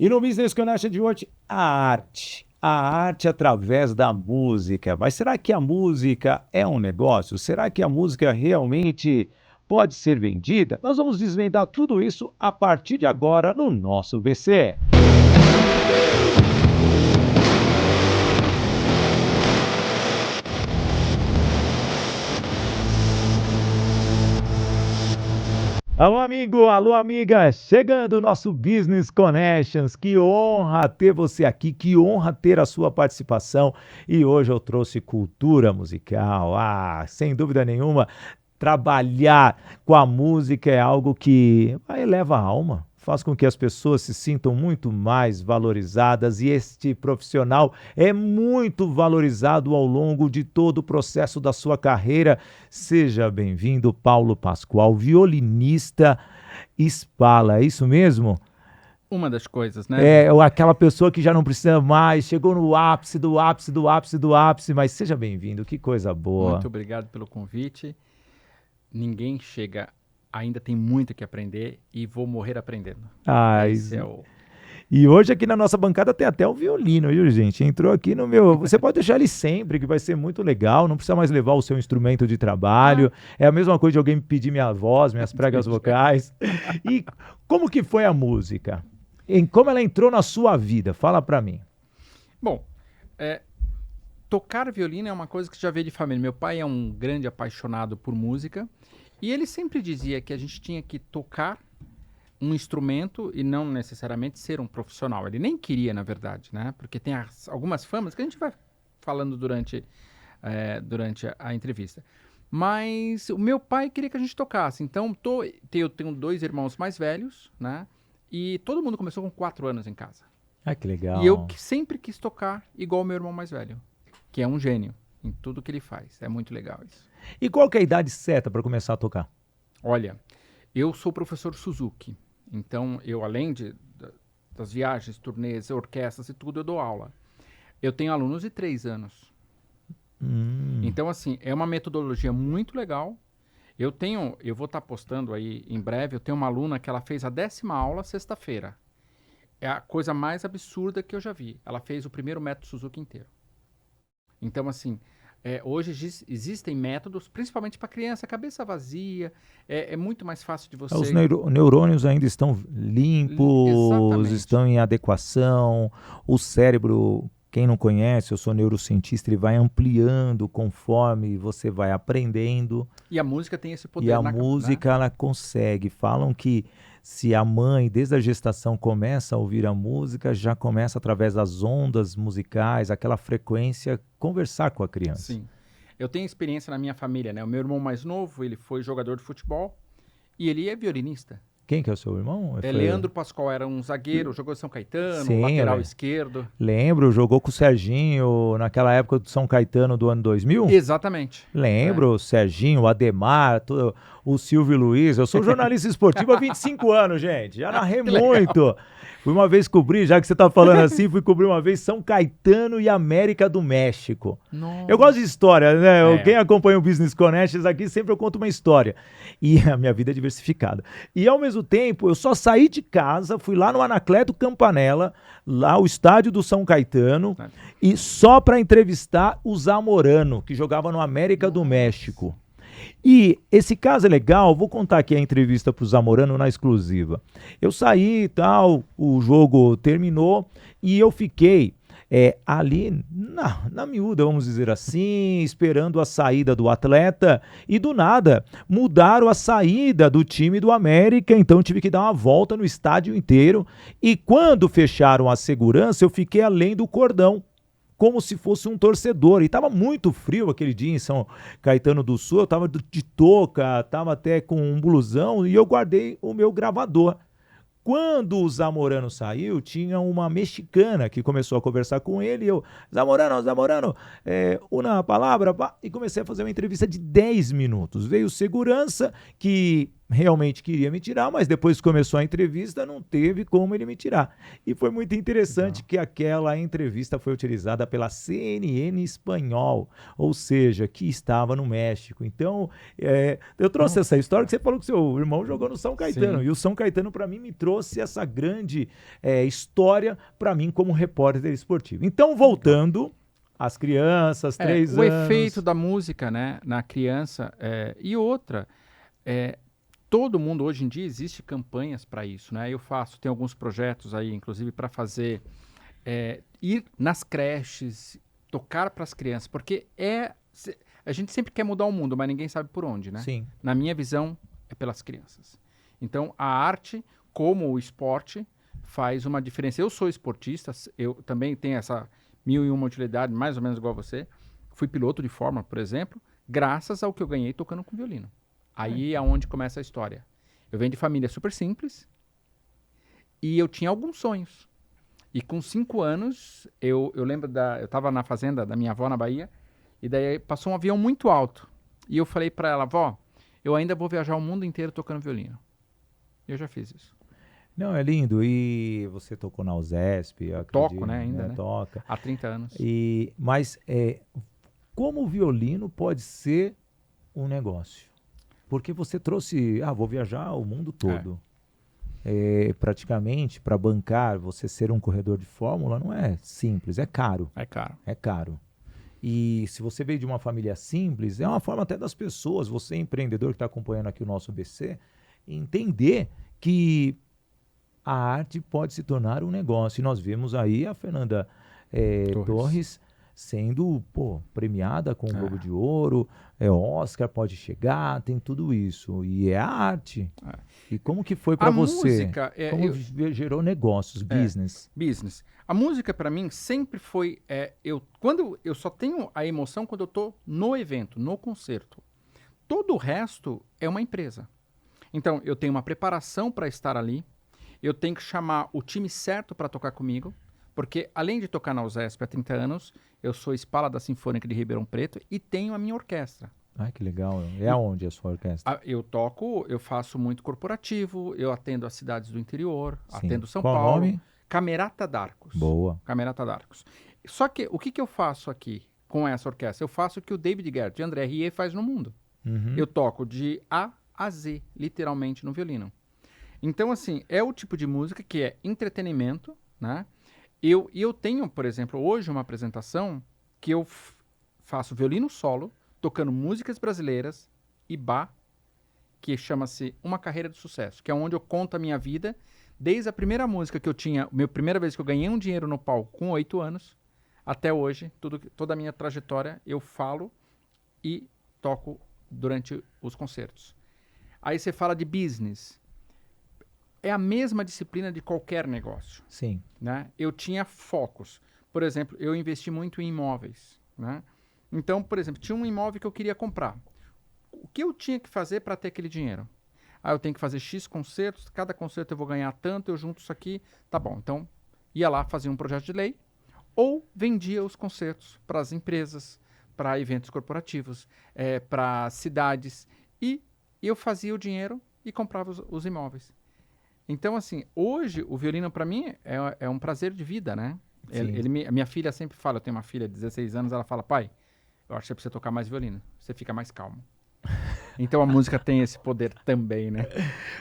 E no Business Connection de hoje, a arte através da música. Mas será que a música é um negócio? Será que a música realmente pode ser vendida? Nós vamos desvendar tudo isso a partir de agora no nosso VC. Alô, amigo, alô, amiga, chegando o nosso Business Connections. Que honra ter você aqui, que honra ter a sua participação. E hoje eu trouxe cultura musical. Sem dúvida nenhuma, trabalhar com a música é algo que eleva a alma, faz com que as pessoas se sintam muito mais valorizadas e este profissional é muito valorizado ao longo de todo o processo da sua carreira. Seja bem-vindo, Paulo Pascoal, violinista Spala, é isso mesmo? Uma das coisas, né? É aquela pessoa que já não precisa mais, chegou no ápice do ápice do ápice do ápice, mas seja bem-vindo, que coisa boa. Muito obrigado pelo convite. Ninguém chega, ainda tem muito que aprender e vou morrer aprendendo. Esse é o... E hoje aqui na nossa bancada tem até o violino, viu, gente? Entrou aqui no meu... Você pode deixar ele sempre, que vai ser muito legal, não precisa mais levar o seu instrumento de trabalho. É a mesma coisa de alguém me pedir minha voz, minhas pregas vocais. E como que foi a música? Como ela entrou na sua vida? Fala pra mim. Bom, tocar violino é uma coisa que já veio de família. Meu pai é um grande apaixonado por música e ele sempre dizia que a gente tinha que tocar um instrumento e não necessariamente ser um profissional. Ele nem queria, na verdade, né? Porque tem algumas famas que a gente vai falando durante a entrevista. Mas o meu pai queria que a gente tocasse. Então, eu tenho 2 irmãos mais velhos, né? E todo mundo começou com 4 anos em casa. Que legal. E eu sempre quis tocar igual o meu irmão mais velho, que é um gênio em tudo que ele faz. É muito legal isso. E qual que é a idade certa para começar a tocar? Olha, eu sou professor Suzuki. Então, eu além das viagens, turnês, orquestras e tudo, eu dou aula. Eu tenho alunos de 3 anos. Então, assim, é uma metodologia muito legal. Eu vou estar postando aí em breve, eu tenho uma aluna que ela fez a 10ª aula sexta-feira. É a coisa mais absurda que eu já vi. Ela fez o primeiro método Suzuki inteiro. Então, assim, hoje existem métodos, principalmente para criança, cabeça vazia, é muito mais fácil de você... Os neurônios ainda estão limpos, Exatamente. estão em adequação, o cérebro, quem não conhece, eu sou neurocientista, ele vai ampliando conforme você vai aprendendo. E a música tem esse poder. E a música, né? Ela consegue. Falam que se a mãe, desde a gestação, começa a ouvir a música, já começa através das ondas musicais, aquela frequência, conversar com a criança. Sim. Eu tenho experiência na minha família, né? O meu irmão mais novo, ele foi jogador de futebol e ele é violinista. Quem que é o seu irmão? Leandro Pascoal, era um zagueiro, jogou em São Caetano, Sim, lateral esquerdo. Lembro, jogou com o Serginho naquela época do São Caetano do ano 2000? Exatamente. Lembro, o Serginho, o Ademar, o Silvio Luiz. Eu sou jornalista esportivo há 25 anos, gente. Já narrei muito. Fui uma vez cobrir, já que você tá falando assim, fui cobrir uma vez São Caetano e América do México. Nossa. Eu gosto de história, né? Quem acompanha o Business Connections aqui, sempre eu conto uma história. E a minha vida é diversificada. E ao mesmo tempo, eu só saí de casa, fui lá no Anacleto Campanella, lá o estádio do São Caetano, e só para entrevistar o Zamorano, que jogava no América do México. E esse caso é legal, vou contar aqui a entrevista para o Zamorano na exclusiva. Eu saí e tal, o jogo terminou e eu fiquei ali na miúda, vamos dizer assim, esperando a saída do atleta e do nada mudaram a saída do time do América, então tive que dar uma volta no estádio inteiro e quando fecharam a segurança eu fiquei além do cordão, como se fosse um torcedor. E estava muito frio aquele dia em São Caetano do Sul, eu estava de touca, estava até com um blusão e eu guardei o meu gravador. Quando o Zamorano saiu, tinha uma mexicana que começou a conversar com ele e eu, Zamorano, uma palavra, e comecei a fazer uma entrevista de 10 minutos. Veio segurança que realmente queria me tirar, mas depois que começou a entrevista, não teve como ele me tirar. E foi muito interessante que aquela entrevista foi utilizada pela CNN espanhol, ou seja, que estava no México. Então, eu trouxe essa história que você falou que seu irmão jogou no São Caetano, Sim. e o São Caetano, para mim, me trouxe essa grande história para mim como repórter esportivo. Então, voltando às crianças, 3 O anos... efeito da música, né, na criança, e outra, todo mundo, hoje em dia, existe campanhas para isso, né? Tem alguns projetos aí, inclusive, para fazer, ir nas creches, tocar para as crianças, porque a gente sempre quer mudar o mundo, mas ninguém sabe por onde, né? Sim. Na minha visão, é pelas crianças. Então, a arte, como o esporte, faz uma diferença. Eu sou esportista, eu também tenho essa 1001 utilidade, mais ou menos igual a você. Fui piloto de Fórmula, por exemplo, graças ao que eu ganhei tocando com violino. Aí é onde começa a história. Eu venho de família super simples e eu tinha alguns sonhos. E com 5 anos, eu lembro eu estava na fazenda da minha avó na Bahia, e daí passou um avião muito alto. E eu falei para ela, vó, eu ainda vou viajar o mundo inteiro tocando violino. Eu já fiz isso. Não, é lindo. E você tocou na USESP, eu acredito, Toco, né, ainda, né? Toca. Há 30 anos. Mas como o violino pode ser um negócio? Porque você trouxe, vou viajar o mundo todo. Praticamente, para bancar, você ser um corredor de Fórmula não é simples, é caro. É caro. É caro. E se você veio de uma família simples, é uma forma até das pessoas, você empreendedor que está acompanhando aqui o nosso BC, entender que a arte pode se tornar um negócio. E nós vimos aí a Fernanda Torres sendo premiada com o Globo de Ouro, Oscar pode chegar, tem tudo isso. E é a arte. E como que foi para você? Música, Gerou negócios, business? Business. A música para mim sempre foi... quando eu só tenho a emoção quando eu tô no evento, no concerto. Todo o resto é uma empresa. Então, eu tenho uma preparação para estar ali, eu tenho que chamar o time certo para tocar comigo, porque além de tocar na USESP há 30 anos, eu sou espala da Sinfônica de Ribeirão Preto e tenho a minha orquestra. Que legal. Aonde a sua orquestra? Eu faço muito corporativo, eu atendo as cidades do interior, atendo São Qual Paulo. Nome? Camerata d'Arcos. Boa. Camerata d'Arcos. Só que o que eu faço aqui com essa orquestra? Eu faço o que o David Guerra e André Rieu faz no mundo. Uhum. Eu toco de A a Z, literalmente, no violino. Então, assim, é o tipo de música que é entretenimento, né? Eu tenho, por exemplo, hoje uma apresentação que eu faço violino solo, tocando músicas brasileiras e Bach, que chama-se Uma Carreira de Sucesso, que é onde eu conto a minha vida, desde a primeira música que eu tinha, primeira vez que eu ganhei um dinheiro no palco com 8 anos, até hoje, toda a minha trajetória, eu falo e toco durante os concertos. Aí você fala de business. É a mesma disciplina de qualquer negócio. Sim. Né? Eu tinha focos. Por exemplo, eu investi muito em imóveis. Né? Então, por exemplo, tinha um imóvel que eu queria comprar. O que eu tinha que fazer para ter aquele dinheiro? Eu tenho que fazer X concertos, cada concerto eu vou ganhar tanto, eu junto isso aqui, tá bom. Então, ia lá, fazia um projeto de lei, ou vendia os concertos para as empresas, para eventos corporativos, para cidades, e eu fazia o dinheiro e comprava os imóveis. Então, assim, hoje o violino para mim é um prazer de vida, né? A minha filha sempre fala, eu tenho uma filha de 16 anos, ela fala, pai, eu acho que você precisa tocar mais violino, você fica mais calmo. Então a música tem esse poder também, né?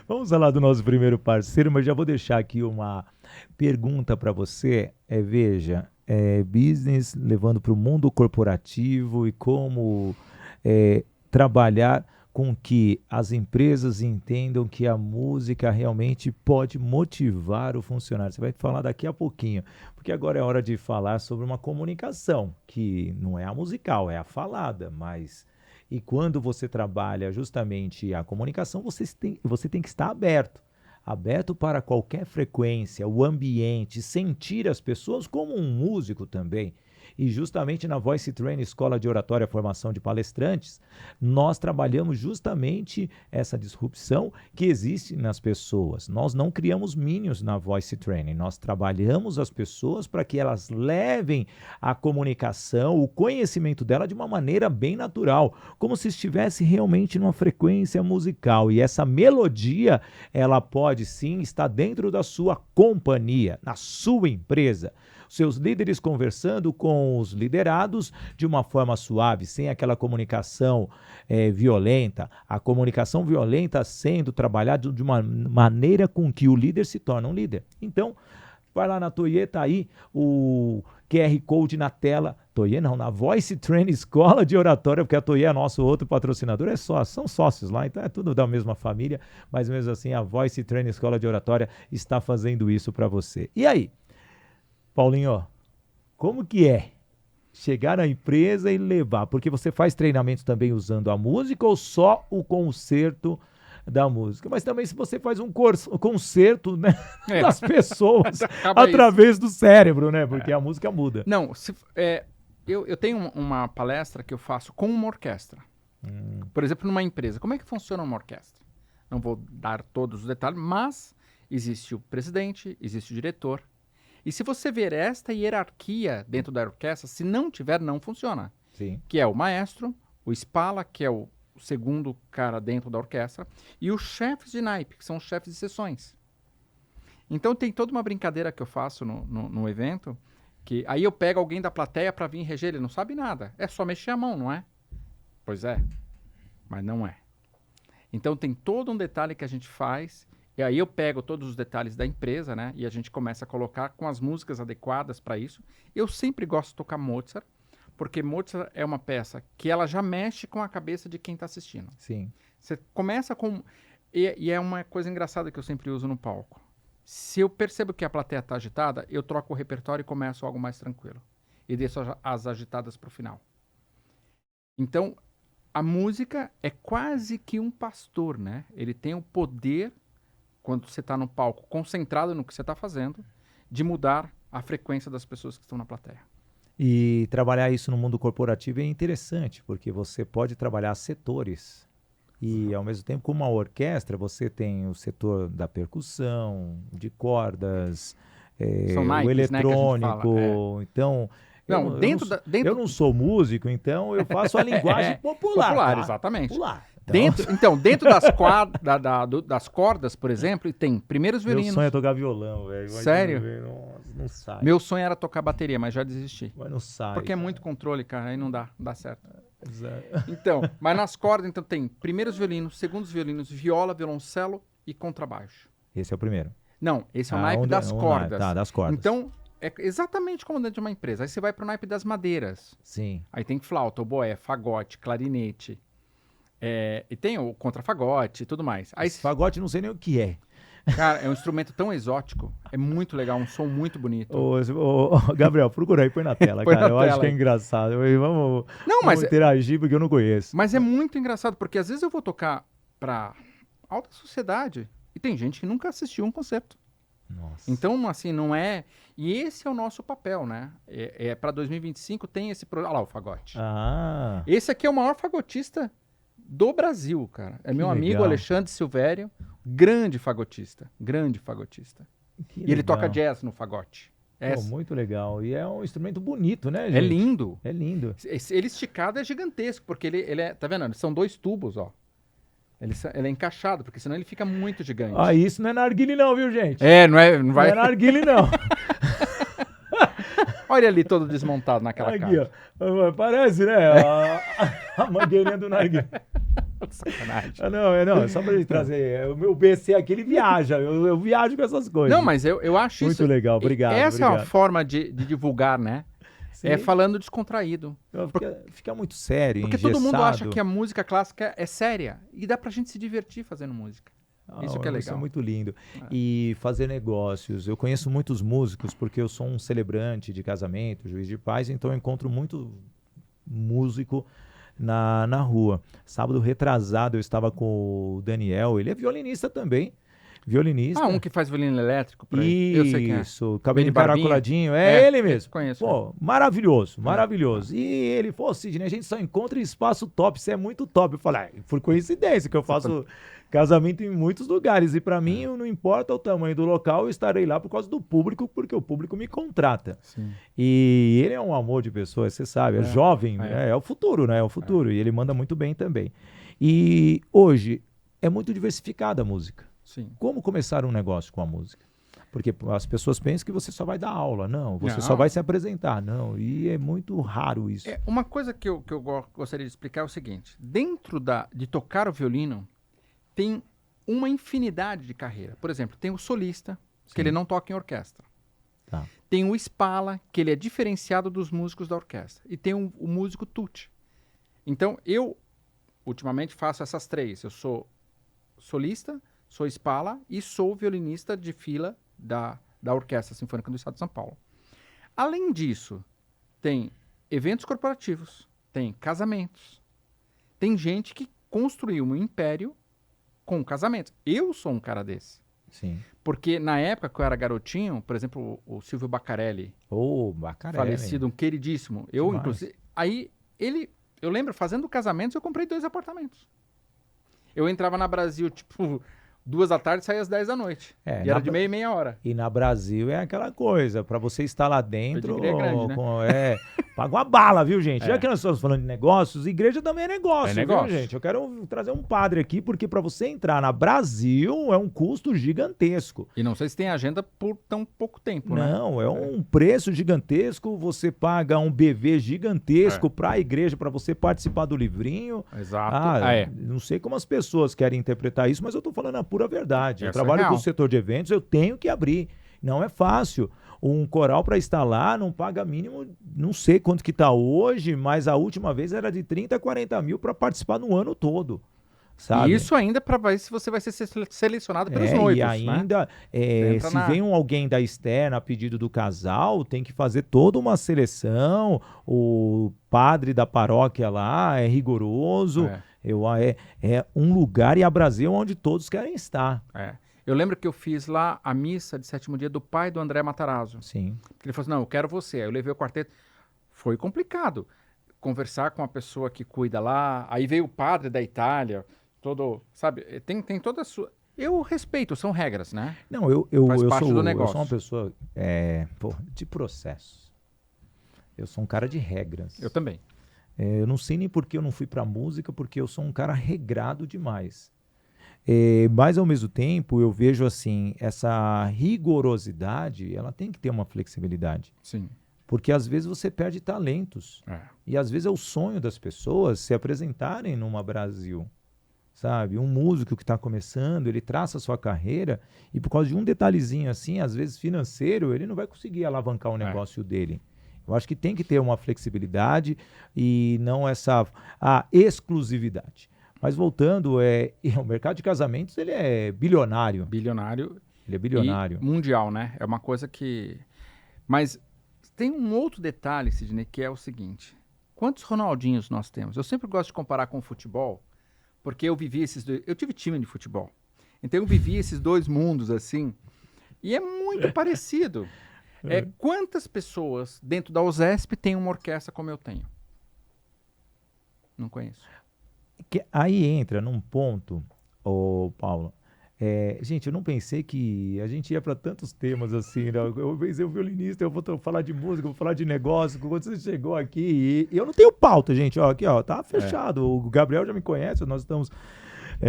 Vamos falar do nosso primeiro parceiro, mas já vou deixar aqui uma pergunta para você. Veja, business levando para o mundo corporativo e como trabalhar com que as empresas entendam que a música realmente pode motivar o funcionário. Você vai falar daqui a pouquinho, porque agora é hora de falar sobre uma comunicação, que não é a musical, é a falada, mas... E quando você trabalha justamente a comunicação, você tem que estar aberto para qualquer frequência, o ambiente, sentir as pessoas como um músico também. E justamente na Voice Training, Escola de Oratória e Formação de Palestrantes, nós trabalhamos justamente essa disrupção que existe nas pessoas. Nós não criamos minions na Voice Training, nós trabalhamos as pessoas para que elas levem a comunicação, o conhecimento dela de uma maneira bem natural, como se estivesse realmente numa frequência musical. E essa melodia, ela pode sim estar dentro da sua companhia, na sua empresa. Seus líderes conversando com os liderados de uma forma suave, sem aquela comunicação violenta. A comunicação violenta sendo trabalhada de uma maneira com que o líder se torna um líder. Então, vai lá na Toye, tá aí o QR Code na tela. Toye não, na Voice Training Escola de Oratória, porque a Toye é nosso outro patrocinador, são sócios lá, então é tudo da mesma família, mas mesmo assim a Voice Training Escola de Oratória está fazendo isso para você. E aí, Paulinho, como que é chegar na empresa e levar? Porque você faz treinamentos também usando a música ou só o concerto da música? Mas também se você faz um concerto, né, das pessoas através do cérebro, né? Porque a música muda. Não, eu tenho uma palestra que eu faço com uma orquestra. Por exemplo, numa empresa. Como é que funciona uma orquestra? Não vou dar todos os detalhes, mas existe o presidente, existe o diretor. E se você ver esta hierarquia dentro da orquestra, se não tiver, não funciona. Sim. Que é o maestro, o Spala, que é o segundo cara dentro da orquestra, e os chefes de naipe, que são os chefes de sessões. Então tem toda uma brincadeira que eu faço no evento, que aí eu pego alguém da plateia para vir reger, ele não sabe nada. É só mexer a mão, não é? Pois é, mas não é. Então tem todo um detalhe que a gente faz. E aí eu pego todos os detalhes da empresa, né? E a gente começa a colocar com as músicas adequadas para isso. Eu sempre gosto de tocar Mozart, porque Mozart é uma peça que ela já mexe com a cabeça de quem está assistindo. Sim. Você começa com... E é uma coisa engraçada que eu sempre uso no palco. Se eu percebo que a plateia está agitada, eu troco o repertório e começo algo mais tranquilo. E deixo as agitadas para o final. Então, a música é quase que um pastor, né? Ele tem o poder... quando você está no palco concentrado no que você está fazendo, de mudar a frequência das pessoas que estão na plateia. E trabalhar isso no mundo corporativo é interessante, porque você pode trabalhar setores. E, ao mesmo tempo, com uma orquestra, você tem o setor da percussão, de cordas, São naipes, o eletrônico. né, que a gente fala, Então, Não, eu não sou músico, então eu faço a linguagem popular. Popular, tá? exatamente. Popular. Dentro das cordas, por exemplo, tem primeiros violinos. Meu sonho é tocar violão, velho. Sério? Nossa, não sai. Meu sonho era tocar bateria, mas já desisti. Mas não sai. Porque é muito controle, cara, aí não dá certo. Exato. Então, mas nas cordas, então tem primeiros violinos, segundos violinos, viola, violoncelo e contrabaixo. Esse é o primeiro. Não, esse é o naipe das cordas. Tá, das cordas. Então, é exatamente como dentro de uma empresa. Aí você vai pro naipe das madeiras. Sim. Aí tem flauta, oboé, fagote, clarinete. E tem o contrafagote e tudo mais. Aí, Esse fagote não sei nem o que é. cara, é um instrumento tão exótico. É muito legal, um som muito bonito. Gabriel, procura aí, põe na tela, Põe cara. na Eu acho tela que é aí. engraçado. Vamos mas interagir, porque eu não conheço. Mas é muito engraçado, porque às vezes eu vou tocar pra alta sociedade e tem gente que nunca assistiu um concerto. Nossa. Então, assim, não é... E esse é o nosso papel, né? Para 2025 tem esse... Olha lá o fagote. Ah, Esse aqui é o maior fagotista do Brasil, cara. É meu amigo legal. Alexandre Silvério, grande fagotista. Grande fagotista. que E ele legal. toca jazz no fagote. Pô, muito legal. E é um instrumento bonito, né, gente? É lindo. É lindo. Ele esticado é gigantesco, porque ele é... Tá vendo? São 2 tubos, ó. Ele é encaixado, porque senão ele fica muito gigante. Ah, isso não é narguile não, viu, gente? Não vai... Não é narguile não. Olha ali todo desmontado naquela Aqui, caixa. ó. Parece, né? A mangueirinha do narguile. Sacanagem. Não, é só pra gente trazer. O meu BC aqui, ele viaja. Eu viajo com essas coisas. Não, mas eu acho Muito isso... legal, obrigado. Essa é obrigado. a forma de divulgar, né? Sim. É falando descontraído. Fica muito sério, Porque engessado. todo mundo acha que a música clássica é séria. E dá pra gente se divertir fazendo música. Isso que é legal. Isso é muito lindo. E fazer negócios. Eu conheço muitos músicos, porque eu sou um celebrante de casamento, juiz de paz, então eu encontro muito músico na rua. Sábado retrasado eu estava com o Daniel, ele é violinista também. violinista. Um que faz violino elétrico por aí. Eu sei quem é. Isso, cabelo Barbinha. encaracoladinho. É ele mesmo. Conheço. Pô, maravilhoso. E ele, pô, Sidney, a gente só encontra em espaço top, isso é muito top. Eu falei, por coincidência, que eu faço casamento em muitos lugares. E pra mim, não importa o tamanho do local, eu estarei lá por causa do público, porque o público me contrata. Sim. E ele é um amor de pessoa, você sabe, é jovem, é o futuro, né? É o futuro. E ele manda muito bem também. E hoje é muito diversificada a música. Sim. Como começar um negócio com a música? Porque as pessoas pensam que você só vai dar aula. Não, você só vai se apresentar. Não, e é muito raro isso. Uma coisa que eu gostaria de explicar é o seguinte. Dentro de tocar o violino, tem uma infinidade de carreira. Por exemplo, tem o solista, que ele não toca em orquestra. Tá. Tem o Spala, que ele é diferenciado dos músicos da orquestra. E tem o músico tutti. Então, eu, ultimamente, faço essas três. Eu sou solista, sou Spala e sou violinista de fila da Orquestra Sinfônica do Estado de São Paulo. Além disso, tem eventos corporativos, tem casamentos, tem gente que construiu um império com casamentos. Eu sou um cara desse. Sim. Porque na época que eu era garotinho, por exemplo, o Silvio Baccarelli, Baccarelli. falecido, um queridíssimo. Eu, inclusive, eu lembro, fazendo casamentos, eu comprei 2 apartamentos. Eu entrava na Brasil, tipo, 2 da tarde e saía às 10 da noite. E era de meia hora. E na Brasil é aquela coisa, pra você estar lá dentro, grande, né? paga uma bala, viu, gente? Já que nós estamos falando de negócios, igreja também é negócio, negócio. Viu, gente? Eu quero trazer um padre aqui, porque pra você entrar na Brasil é um custo gigantesco. E não sei se tem agenda por tão pouco tempo, né? Não, é um preço gigantesco, você paga um BV gigantesco pra igreja, pra você participar do livrinho. Exato. Não sei como as pessoas querem interpretar isso, mas eu tô falando a pura verdade. Eu Essa trabalho é com real. o setor de eventos, eu tenho que abrir. Não é fácil. Um coral para instalar não paga mínimo, não sei quanto que tá hoje, mas a última vez era de 30 a 40 mil para participar no ano todo. Sabe? E isso ainda para ver se você vai ser selecionado pelos noivos, e ainda, né? se vem alguém da externa a pedido do casal, tem que fazer toda uma seleção. O padre da paróquia lá é rigoroso. É um lugar e a Brasil onde todos querem estar. Eu lembro que eu fiz lá a missa de 7º dia do pai do André Matarazzo. Sim. Ele falou assim, não, eu quero você. Aí eu levei o quarteto. Foi complicado conversar com a pessoa que cuida lá. Aí veio o padre da Itália, todo, sabe? Tem toda a sua... Eu respeito, são regras, né? Não, eu sou uma pessoa de processos. Eu sou um cara de regras. Eu também. Eu não sei nem por que eu não fui pra música, porque eu sou um cara regrado demais. Mas, ao mesmo tempo, eu vejo assim, essa rigorosidade, ela tem que ter uma flexibilidade. Sim. Porque, às vezes, você perde talentos. E, às vezes, é o sonho das pessoas se apresentarem numa Brasil. Sabe? Um músico que está começando, ele traça a sua carreira e, por causa de um detalhezinho assim, às vezes financeiro, ele não vai conseguir alavancar o negócio dele. Eu acho que tem que ter uma flexibilidade e não essa exclusividade. Mas voltando, o mercado de casamentos, ele é bilionário. Bilionário. Ele é bilionário. E mundial, né? É uma coisa que... Mas tem um outro detalhe, Sidney, que é o seguinte. Quantos Ronaldinhos nós temos? Eu sempre gosto de comparar com o futebol, porque eu vivi esses dois... Eu tive time de futebol. Então eu vivi esses dois mundos, assim, e é muito parecido. Quantas pessoas dentro da USESP têm uma orquestra como eu tenho? Não conheço. Aí entra num ponto, Paulo, gente, eu não pensei que a gente ia para tantos temas assim, né? Eu pensei o violinista, eu vou falar de música, vou falar de negócio. Quando você chegou aqui, e eu não tenho pauta, gente, aqui, tá fechado. O Gabriel já me conhece, nós estamos,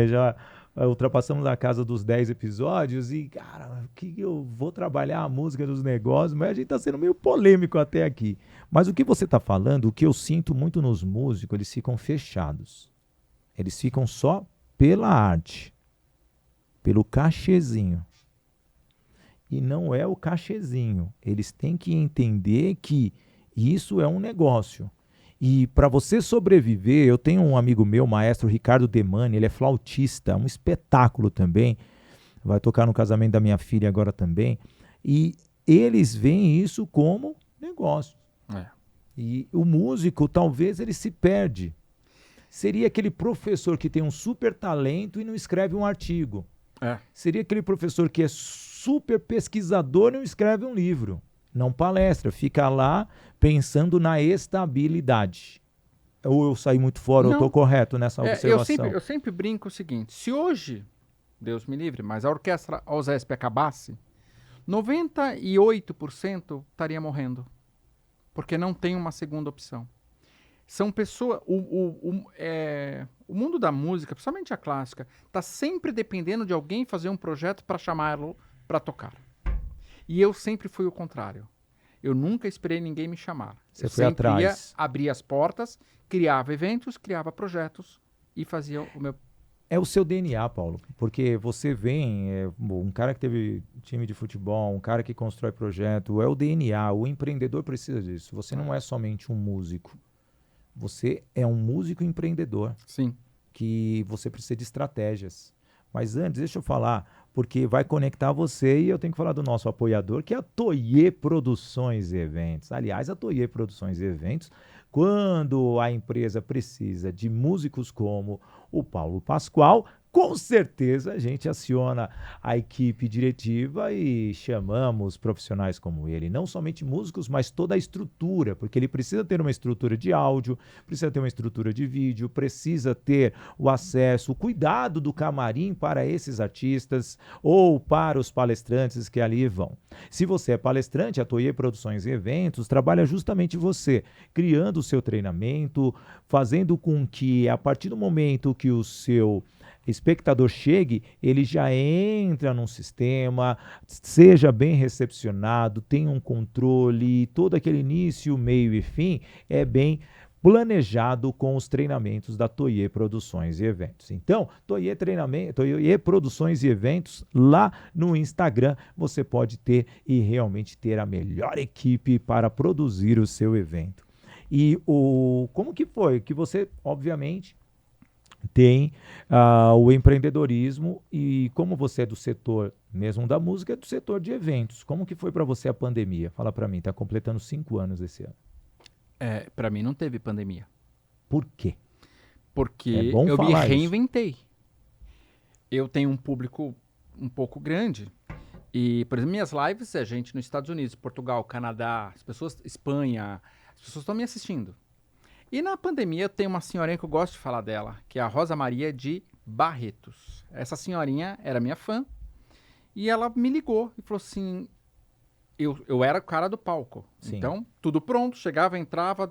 já ultrapassamos a casa dos 10 episódios e, cara, que eu vou trabalhar a música dos negócios, mas a gente tá sendo meio polêmico até aqui. Mas o que você tá falando, o que eu sinto muito nos músicos, eles ficam fechados. Eles ficam só pela arte, pelo cachezinho. E não é o cachezinho. Eles têm que entender que isso é um negócio. E para você sobreviver, eu tenho um amigo meu, o maestro Ricardo Demani, ele é flautista, um espetáculo também. Vai tocar no casamento da minha filha agora também. E eles veem isso como negócio. E o músico, talvez, ele se perde. Seria aquele professor que tem um super talento e não escreve um artigo. Seria aquele professor que é super pesquisador e não escreve um livro, não palestra, fica lá pensando na estabilidade. Ou eu saí muito fora, ou eu estou correto nessa observação? Eu sempre brinco o seguinte, se hoje, Deus me livre, mas a orquestra OSESP acabasse, 98% estaria morrendo, porque não tem uma segunda opção. São pessoas... O mundo da música, principalmente a clássica, está sempre dependendo de alguém fazer um projeto para chamá-lo para tocar. E eu sempre fui o contrário. Eu nunca esperei ninguém me chamar. Você foi atrás. Abria as portas, criava eventos, criava projetos e fazia o meu... É o seu DNA, Paulo, porque você vem, um cara que teve time de futebol, um cara que constrói projeto, é o DNA, o empreendedor precisa disso. Você não é somente um músico, você é um músico empreendedor. Sim. Que você precisa de estratégias. Mas antes, deixa eu falar, porque vai conectar você e eu tenho que falar do nosso apoiador, que é a Toyê Produções e Eventos. Aliás, a Toyê Produções e Eventos, quando a empresa precisa de músicos como o Paulo Pascoal, com certeza a gente aciona a equipe diretiva e chamamos profissionais como ele, não somente músicos, mas toda a estrutura, porque ele precisa ter uma estrutura de áudio, precisa ter uma estrutura de vídeo, precisa ter o acesso, o cuidado do camarim para esses artistas ou para os palestrantes que ali vão. Se você é palestrante, a Toyê Produções e Eventos trabalha justamente você, criando o seu treinamento, fazendo com que a partir do momento que o seu espectador chegue, ele já entra num sistema, seja bem recepcionado, tenha um controle, todo aquele início, meio e fim é bem planejado com os treinamentos da Toyê Produções e Eventos. Então, Toyê Produções e Eventos, lá no Instagram, você pode ter e realmente ter a melhor equipe para produzir o seu evento. E como que foi? Que você, obviamente, tem o empreendedorismo e como você é do setor mesmo da música, é do setor de eventos. Como que foi para você a pandemia? Fala para mim, está completando 5 anos esse ano. Para mim não teve pandemia. Por quê? Porque eu me reinventei. Eu tenho um público um pouco grande e, por exemplo, minhas lives é gente nos Estados Unidos, Portugal, Canadá, as pessoas, Espanha, as pessoas estão me assistindo. E na pandemia eu tenho uma senhorinha que eu gosto de falar dela, que é a Rosa Maria de Barretos. Essa senhorinha era minha fã e ela me ligou e falou assim, eu era o cara do palco. Sim. Então, tudo pronto, chegava, entrava,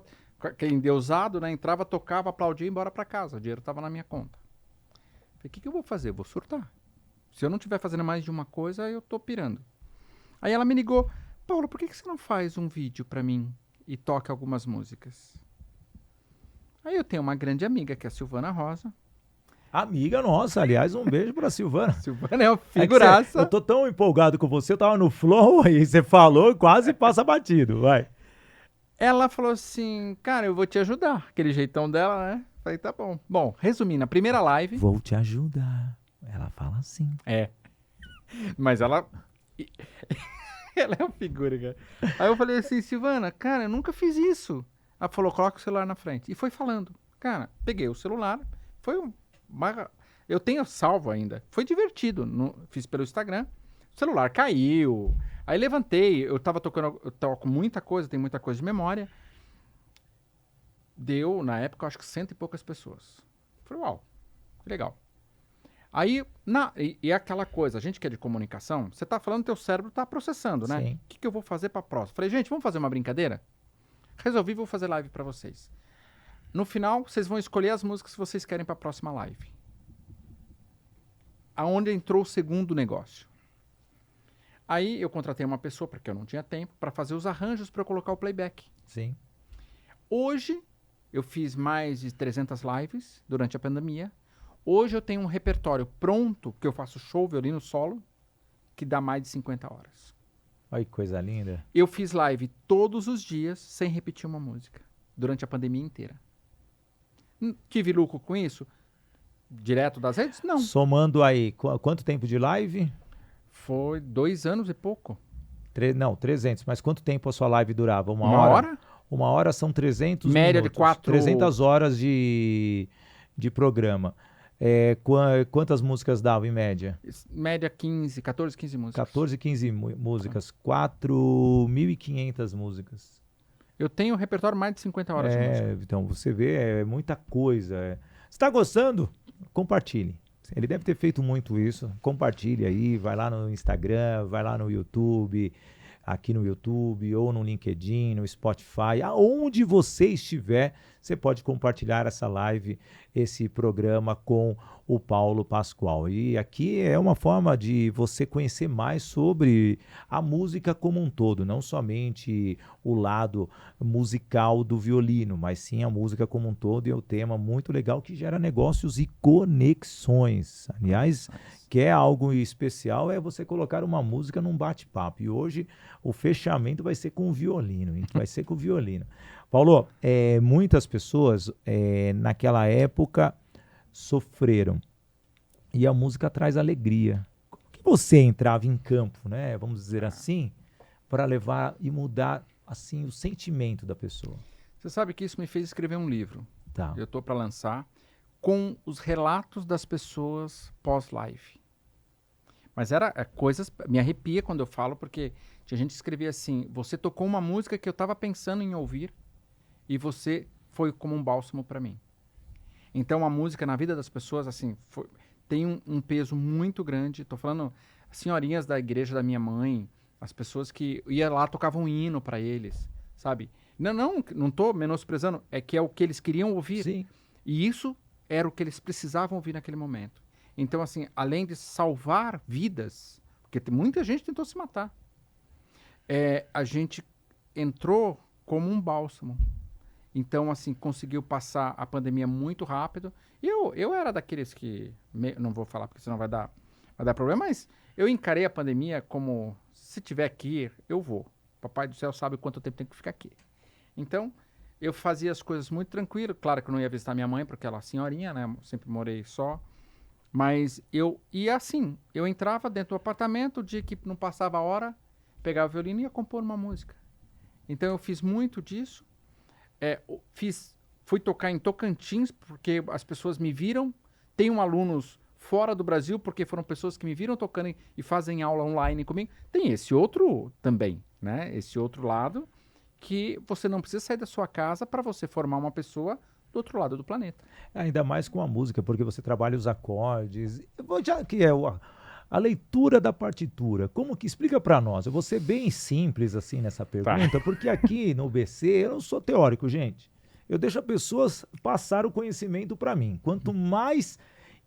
endeusado, né? Entrava, tocava, aplaudia e ia embora para casa. O dinheiro estava na minha conta. Falei, o que eu vou fazer? Eu vou surtar. Se eu não estiver fazendo mais de uma coisa, eu tô pirando. Aí ela me ligou, Paulo, por que você não faz um vídeo para mim e toca algumas músicas? Aí eu tenho uma grande amiga, que é a Silvana Rosa. Amiga nossa, aliás, um beijo pra Silvana. Silvana é uma figuraça. Eu tô tão empolgado com você, eu tava no flow e você falou e quase passa batido, vai. Ela falou assim, cara, eu vou te ajudar. Aquele jeitão dela, né? Falei, tá bom. Bom, resumindo, a primeira live... Vou te ajudar. Ela fala assim. Mas ela... ela é uma figura, cara. Aí eu falei assim, Silvana, cara, eu nunca fiz isso. Ela falou, coloca o celular na frente. E foi falando. Cara, peguei o celular, eu tenho salvo ainda. Foi divertido. Fiz pelo Instagram. O celular caiu. Aí levantei. Eu toco muita coisa, tem muita coisa de memória. Deu, na época, acho que 100 e poucas pessoas. Falei, uau, que legal. Aí, e aquela coisa, a gente que é de comunicação, você tá falando, teu cérebro tá processando, né? Sim. O que eu vou fazer pra próxima? Falei, gente, vamos fazer uma brincadeira? Resolvi, vou fazer live pra vocês. No final, vocês vão escolher as músicas que vocês querem pra próxima live. Aonde entrou o segundo negócio. Aí eu contratei uma pessoa, porque eu não tinha tempo, para fazer os arranjos para eu colocar o playback. Sim. Hoje, eu fiz mais de 300 lives durante a pandemia. Hoje eu tenho um repertório pronto, que eu faço show, violino solo, que dá mais de 50 horas. Olha que coisa linda. Eu fiz live todos os dias, sem repetir uma música, durante a pandemia inteira. Tive lucro com isso? Direto das redes? Não. Somando aí, quanto tempo de live? Foi 2 anos e pouco. Não, 300. Mas quanto tempo a sua live durava? Uma hora? Uma hora são 300 Média minutos. de 4... 300 horas de programa. Quantas músicas dava em média? Média 14, 15 músicas. 14, 15 músicas. 4.500 músicas. Eu tenho repertório mais de 50 horas de música. Então, você vê, é muita coisa. Você está gostando? Compartilhe. Ele deve ter feito muito isso. Compartilhe aí, vai lá no Instagram, vai lá no YouTube, aqui no YouTube, ou no LinkedIn, no Spotify, aonde você estiver, você pode compartilhar essa live, esse programa com o Paulo Pascoal. E aqui é uma forma de você conhecer mais sobre a música como um todo, não somente o lado musical do violino, mas sim a música como um todo, e é um tema muito legal que gera negócios e conexões. Aliás, que é algo especial, é você colocar uma música num bate-papo. E hoje o fechamento vai ser com o violino. Vai ser com o violino. Paulo, muitas pessoas naquela época sofreram. E a música traz alegria. Como que você entrava em campo, né? Vamos dizer assim, para levar e mudar assim o sentimento da pessoa? Você sabe que isso me fez escrever um livro. Tá. Eu estou para lançar com os relatos das pessoas pós-live. Mas era coisas... Me arrepia quando eu falo, porque tinha gente que escrevia assim, você tocou uma música que eu estava pensando em ouvir e você foi como um bálsamo para mim. Então a música na vida das pessoas assim tem um peso muito grande. Estou falando senhorinhas da igreja da minha mãe, as pessoas que iam lá, tocavam um hino para eles, sabe? Não estou menosprezando, é que é o que eles queriam ouvir. Sim. E isso era o que eles precisavam ouvir naquele momento. Então, assim, além de salvar vidas, porque muita gente tentou se matar, a gente entrou como um bálsamo. Então, assim, conseguiu passar a pandemia muito rápido. E eu era daqueles que... não vou falar porque senão vai dar problema, mas eu encarei a pandemia como, se tiver aqui, eu vou. Papai do céu sabe quanto tempo tem que ficar aqui. Então, eu fazia as coisas muito tranquilo. Claro que eu não ia visitar minha mãe, porque ela é senhorinha, né? Sempre morei só. Mas eu ia assim. Eu entrava dentro do apartamento, o dia que não passava a hora, pegava o violino e ia compor uma música. Então, eu fiz muito disso. Fui tocar em Tocantins, porque as pessoas me viram. Tenho alunos fora do Brasil, porque foram pessoas que me viram tocando e fazem aula online comigo. Tem esse outro também, né? Esse outro lado, que você não precisa sair da sua casa para você formar uma pessoa do outro lado do planeta. Ainda mais com a música, porque você trabalha os acordes, já que a leitura da partitura. Como que explica para nós? Eu vou ser bem simples assim nessa pergunta, porque aqui no BC eu não sou teórico, gente. Eu deixo as pessoas passar o conhecimento para mim. Quanto mais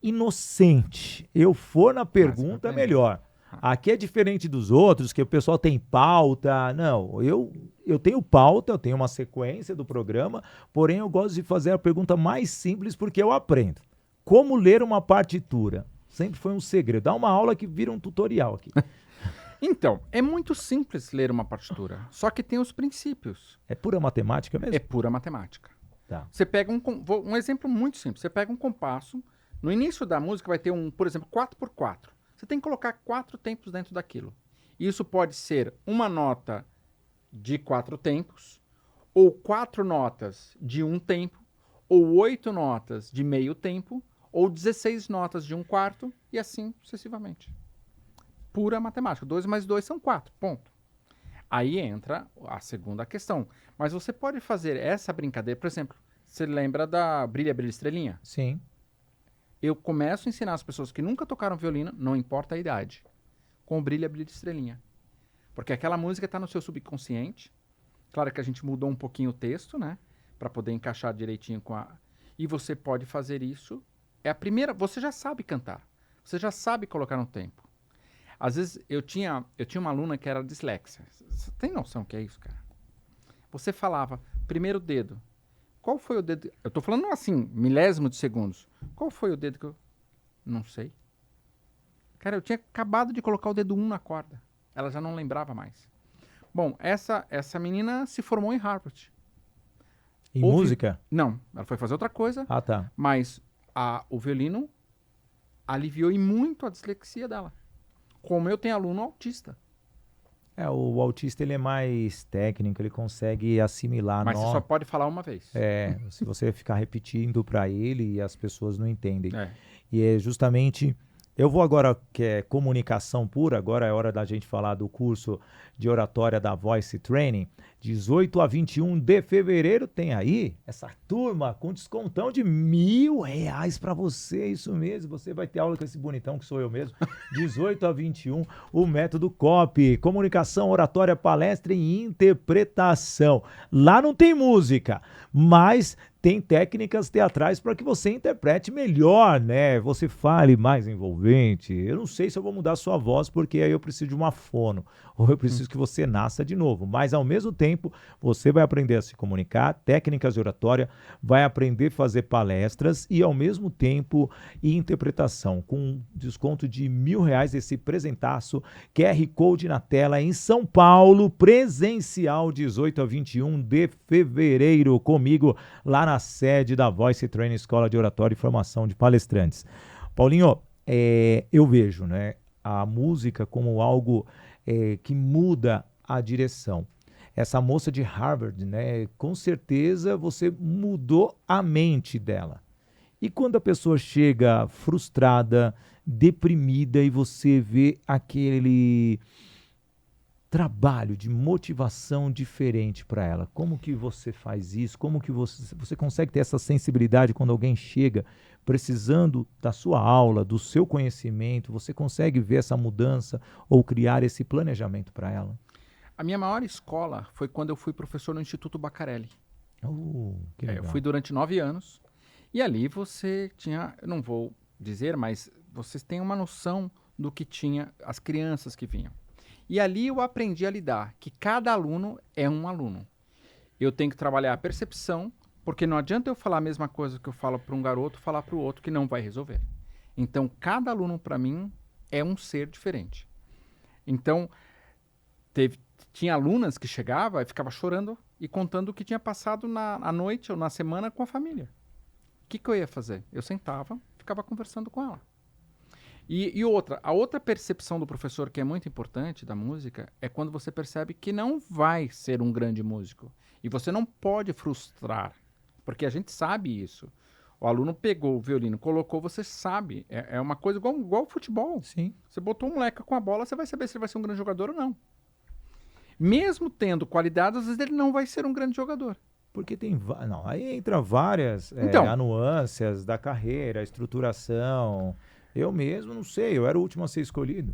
inocente eu for na pergunta, melhor. Aqui é diferente dos outros, que o pessoal tem pauta. Não, eu tenho pauta, eu tenho uma sequência do programa, porém eu gosto de fazer a pergunta mais simples porque eu aprendo. Como ler uma partitura? Sempre foi um segredo. Dá uma aula que vira um tutorial aqui. Então, é muito simples ler uma partitura, só que tem os princípios. É pura matemática mesmo? É pura matemática. Tá. Você pega um exemplo muito simples. Você pega um compasso, no início da música vai ter por exemplo, 4x4. Você tem que colocar 4 tempos dentro daquilo. Isso pode ser uma nota de 4 tempos, ou 4 notas de 1 tempo, ou 8 notas de meio tempo, ou 16 notas de 1/4, e assim sucessivamente. Pura matemática. 2 mais 2 são 4, ponto. Aí entra a segunda questão. Mas você pode fazer essa brincadeira, por exemplo, você lembra da Brilha, Brilha, Estrelinha? Sim. Eu começo a ensinar as pessoas que nunca tocaram violino, não importa a idade, com Brilha, Brilha, Estrelinha. Porque aquela música está no seu subconsciente. Claro que a gente mudou um pouquinho o texto, né? Para poder encaixar direitinho com a... E você pode fazer isso. É a primeira... Você já sabe cantar. Você já sabe colocar no tempo. Às vezes, eu tinha uma aluna que era disléxica. Você tem noção que é isso, cara? Você falava, primeiro dedo. Qual foi o dedo... Eu tô falando assim, milésimo de segundos. Qual foi o dedo que eu... Não sei. Cara, eu tinha acabado de colocar o dedo 1 na corda. Ela já não lembrava mais. Bom, essa menina se formou em Harvard. Em música? Não, ela foi fazer outra coisa. Ah, tá. Mas o violino aliviou e muito a dislexia dela. Como eu tenho aluno autista. O autista ele é mais técnico, ele consegue assimilar. Mas você só pode falar uma vez. Se você ficar repetindo para ele, as pessoas não entendem. E é justamente, eu vou agora, que é comunicação pura, agora é hora da gente falar do curso de oratória da Voice Training, 18 a 21 de fevereiro, tem aí essa turma com descontão de R$ 1.000 para você, isso mesmo, você vai ter aula com esse bonitão que sou eu mesmo, 18 a 21, o método COP, comunicação, oratória, palestra e interpretação. Lá não tem música, mas tem técnicas teatrais para que você interprete melhor, né? Você fale mais envolvente. Eu não sei se eu vou mudar a sua voz, porque aí eu preciso de uma fono, ou eu preciso que você nasça de novo. Mas, ao mesmo tempo, você vai aprender a se comunicar, técnicas de oratória, vai aprender a fazer palestras e, ao mesmo tempo, interpretação. Com um desconto de R$ 1.000, esse presentaço, QR Code na tela, em São Paulo, presencial, 18 a 21 de fevereiro, comigo, lá na sede da Voice Training, Escola de Oratória e Formação de Palestrantes. Paulinho, eu vejo, né, a música como algo que muda a direção. Essa moça de Harvard, né, com certeza você mudou a mente dela. E quando a pessoa chega frustrada, deprimida e você vê aquele trabalho de motivação diferente para ela. Como que você faz isso? Como que você consegue ter essa sensibilidade quando alguém chega precisando da sua aula, do seu conhecimento? Você consegue ver essa mudança ou criar esse planejamento para ela? A minha maior escola foi quando eu fui professor no Instituto Bacarelli. Que legal. Eu fui durante 9 anos e ali você tinha, eu não vou dizer, mas vocês têm uma noção do que tinha as crianças que vinham. E ali eu aprendi a lidar, que cada aluno é um aluno. Eu tenho que trabalhar a percepção, porque não adianta eu falar a mesma coisa que eu falo para um garoto, falar para o outro que não vai resolver. Então, cada aluno para mim é um ser diferente. Então, tinha alunas que chegavam e ficava chorando e contando o que tinha passado na noite ou na semana com a família. O que eu ia fazer? Eu sentava, ficava conversando com ela. E a outra percepção do professor que é muito importante da música é quando você percebe que não vai ser um grande músico. E você não pode frustrar, porque a gente sabe isso. O aluno pegou o violino, colocou, você sabe. É uma coisa igual futebol. Sim. Você botou um moleque com a bola, você vai saber se ele vai ser um grande jogador ou não. Mesmo tendo qualidade, às vezes ele não vai ser um grande jogador. Porque não, aí entra várias nuances da carreira, a estruturação. Eu mesmo não sei, eu era o último a ser escolhido.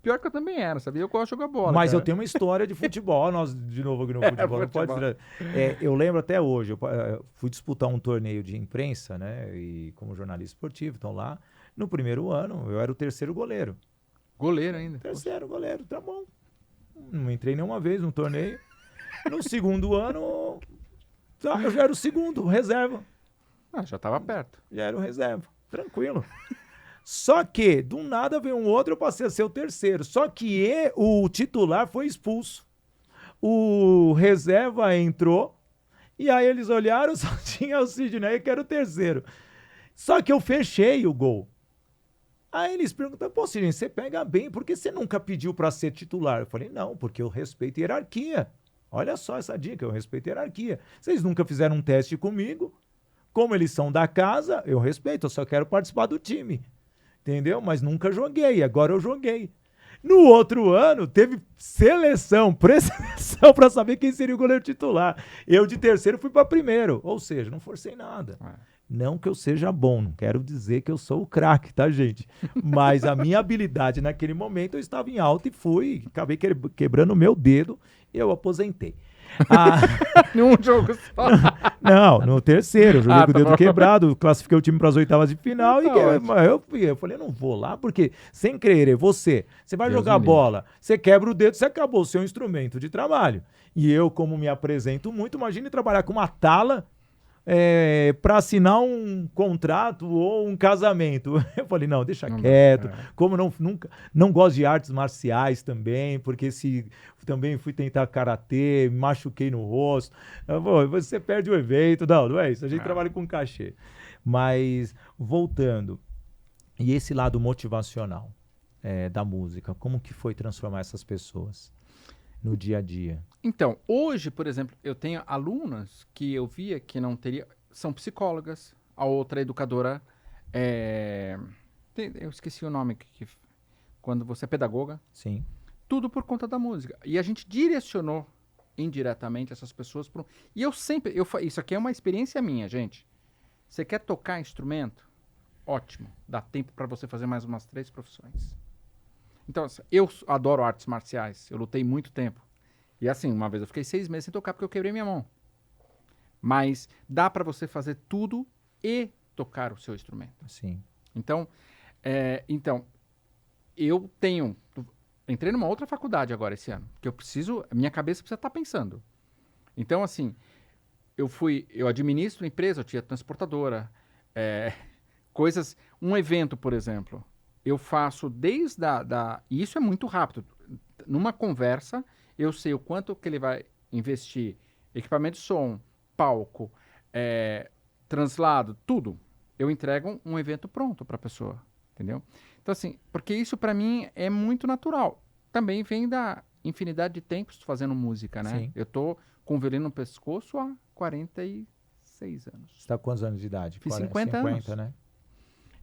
Pior que eu também era, sabia? Eu gosto de jogar bola. Mas cara. eu tenho uma história de futebol, nós de novo aqui no futebol, não pode ser. Eu lembro até hoje, eu fui disputar um torneio de imprensa, né, e como jornalista esportivo, então lá, no primeiro ano, eu era o terceiro goleiro. Goleiro ainda? Terceiro goleiro, tá bom. Não entrei nenhuma vez no torneio. No segundo ano, eu já era o segundo, reserva. Já estava perto. Já era o reserva, tranquilo. Só que, do nada veio um outro, eu passei a ser o terceiro. Só que o titular foi expulso. O reserva entrou, e aí eles olharam, só tinha o Sidney, que era o terceiro. Só que eu fechei o gol. Aí eles perguntam, pô, Sidney, você pega bem, por que você nunca pediu para ser titular? Eu falei, não, porque eu respeito a hierarquia. Olha só essa dica, eu respeito a hierarquia. Vocês nunca fizeram um teste comigo, como eles são da casa, eu respeito, eu só quero participar do time. Entendeu? Mas nunca joguei, agora eu joguei. No outro ano, teve seleção, pré-seleção para saber quem seria o goleiro titular. Eu de terceiro fui para primeiro, ou seja, não forcei nada. Não que eu seja bom, não quero dizer que eu sou o craque, tá, gente? Mas a minha habilidade naquele momento, eu estava em alta e fui, acabei quebrando o meu dedo e eu aposentei. Num jogo só. Não, no terceiro, eu joguei com o dedo quebrado, classifiquei o time para as oitavas de final eu falei, eu não vou lá, porque sem querer, você vai Deus jogar me bola, você quebra o dedo, você acabou o seu instrumento de trabalho. E eu, como me apresento muito, imagine trabalhar com uma tala para assinar um contrato ou um casamento. Eu falei, não, deixa quieto. Como não gosto de artes marciais também, porque também fui tentar karatê, me machuquei no rosto. Você perde o evento. Não é isso. A gente trabalha com cachê. Mas, voltando, e esse lado motivacional da música, como que foi transformar essas pessoas no dia a dia? Então, hoje, por exemplo, eu tenho alunas que eu via que não teria... São psicólogas, a outra é educadora Eu esqueci o nome, quando você é pedagoga. Sim. Tudo por conta da música. E a gente direcionou indiretamente essas pessoas para. E eu sempre. Isso aqui é uma experiência minha, gente. Você quer tocar instrumento? Ótimo. Dá tempo para você fazer mais umas 3 profissões. Então, eu adoro artes marciais. Eu lutei muito tempo. E assim, uma vez eu fiquei 6 meses sem tocar porque eu quebrei minha mão. Mas dá para você fazer tudo e tocar o seu instrumento. Sim. Então, eu entrei numa outra faculdade agora esse ano, que a minha cabeça precisa estar pensando. Então, assim, eu administro empresa, eu tinha transportadora, um evento, por exemplo, eu faço e isso é muito rápido. Numa conversa, eu sei o quanto que ele vai investir, equipamento de som, palco, translado, tudo. Eu entrego um evento pronto para a pessoa, entendeu? Então, assim, porque isso para mim é muito natural. Também vem da infinidade de tempos fazendo música, né? Sim. Eu tô com o violino no pescoço há 46 anos. Você está com quantos anos de idade? Fiz 50 anos. Né?